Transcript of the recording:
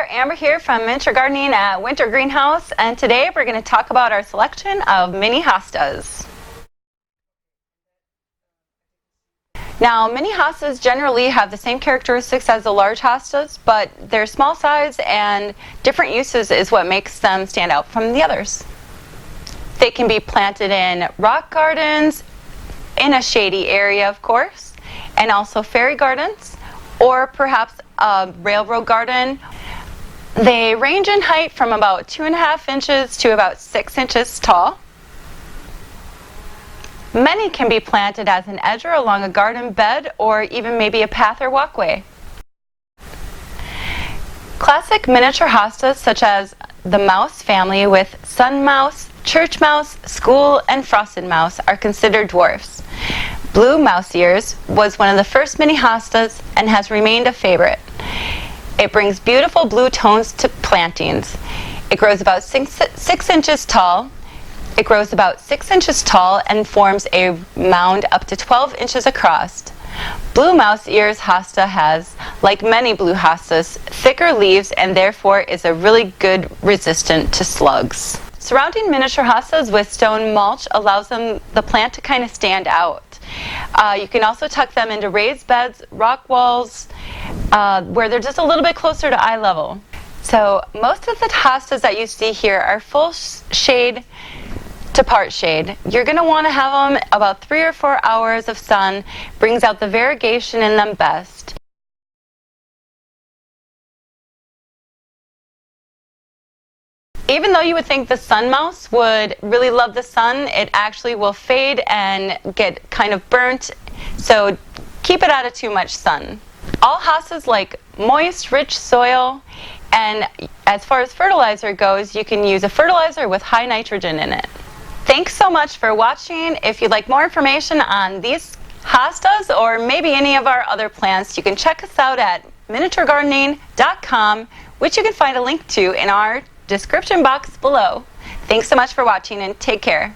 there, Amber here from Miniature Gardening at Winter Greenhouse, and today we're going to talk about our selection of mini hostas. Now, mini hostas generally have the same characteristics as the large hostas, but their small size and different uses is what makes them stand out from the others. They can be planted in rock gardens, in a shady area of course, and also fairy gardens, or perhaps a railroad garden. They range in height from about 2.5 inches to about 6 inches tall. Many can be planted as an edger along a garden bed or even maybe a path or walkway. Classic miniature hostas such as the mouse family with sun mouse, church mouse, school, and frosted mouse are considered dwarfs. Blue mouse ears was one of the first mini hostas and has remained a favorite. It brings beautiful blue tones to plantings. It grows about 6 inches tall. It grows about 6 inches tall and forms a mound up to 12 inches across. Blue mouse ears hosta has, like many blue hostas, thicker leaves and therefore is a really good resistant to slugs. Surrounding miniature hostas with stone mulch allows the plant to kind of stand out. You can also tuck them into raised beds, rock walls, where they're just a little bit closer to eye level. So most of the hostas that you see here are full shade to part shade. You're going to want to have them about 3 or 4 hours of sun, brings out the variegation in them best. Even though you would think the sun mouse would really love the sun, it actually will fade and get kind of burnt, so keep it out of too much sun. All hostas like moist, rich soil, and as far as fertilizer goes, you can use a fertilizer with high nitrogen in it. Thanks so much for watching. If you'd like more information on these hostas or maybe any of our other plants, you can check us out at miniaturegardening.com, which you can find a link to in our description box below. Thanks so much for watching and take care.